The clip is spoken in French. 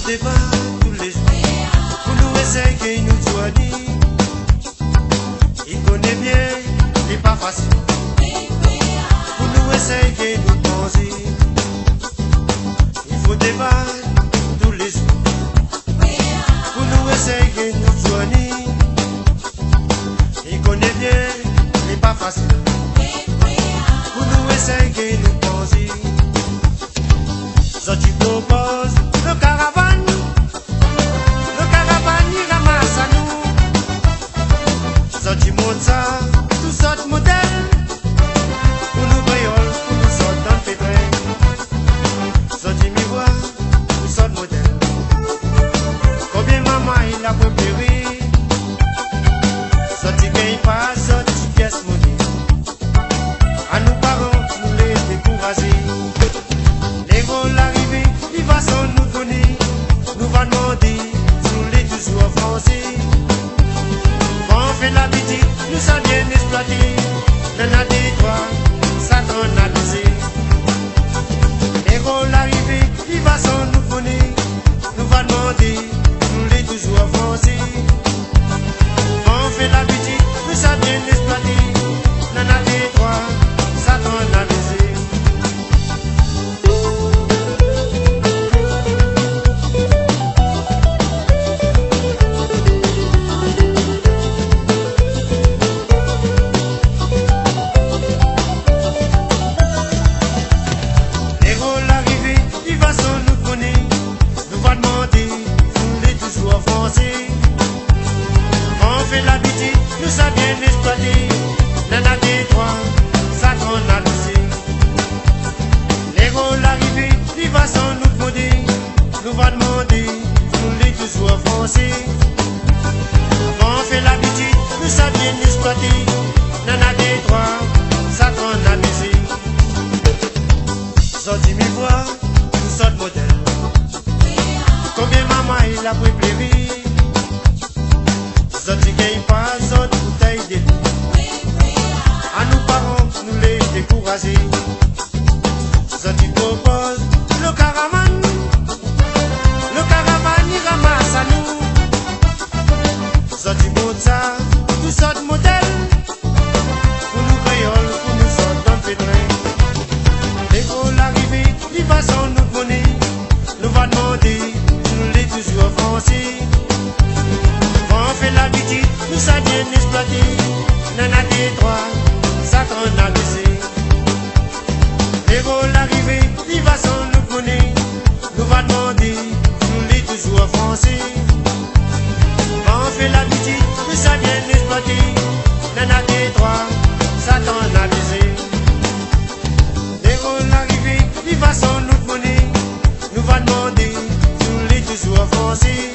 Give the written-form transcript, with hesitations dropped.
débat tous les jours pour nous essayer nous soigner. Il connaît bien, c'est pas facile pour nous essayer nous penser. Il faut débat tous les jours pour nous essayer nous soigner. Il connaît bien, c'est pas facile pour nous essayer nous penser. Ça tu proposes le caravane il ramasse à nous. Ça tu montes ça, tout sortes de modèles pour nous créoles, pour nous sortes dans le pétrin. Ça tu m'y vois, tout sortes de modèles. Combien maman il a préparé. Ça tu gagnes pas, ça tu pièces monnaie. À nos parents, nous les décourager. Les rôles arrivés, il va sans nous donner. Nous va demander, nous les toujours français. Quand on fait la petite, nous sommes bien exploités. N'en a des droits, ça t'en a baisé. Les rôles arrivés, il va sans nous donner. Nous va demander, nous les toujours français. Quand on fait la petite, nous sommes bien exploités. N'en a des droits, ça t'en a baisé. On fait l'habitude, nous sommes bien exploités. N'en a des droits, ça qu'on a laissé. Les rôles arrivés, il va sans nous demander. Nous va demander, nous les toujours français. On fait l'habitude, nous sommes bien exploités. N'en a des droits, ça qu'on a laissé. Sorti mes voix, nous sommes modèles. Combien maman il a préparé. Ça tu gagnes pas, ça bouteille de l'eau. À nos parents, nous les décourager. Ça tu proposes le caravane il ramasse à nous. Ça tu montes ça, tout sortes de modèles pour nous créoles, pour nous sortes dans le pétrin. Les rôles arrivés, il va sans nous donner. Nous va demander, nous les toujours français. On fait l'habitude, nous sommes bien exploités. N'en a des droits, ça qu'on a baissé. Les rôles arrivés, il va sans nous donner. Nous va demander, nous les toujours français. On fait l'habitude, nous sommes bien exploités. N'en a des droits, ça qu'on a baissé. Les rôles arrivés, il va sans nous donner. Nous va demander, nous les toujours français.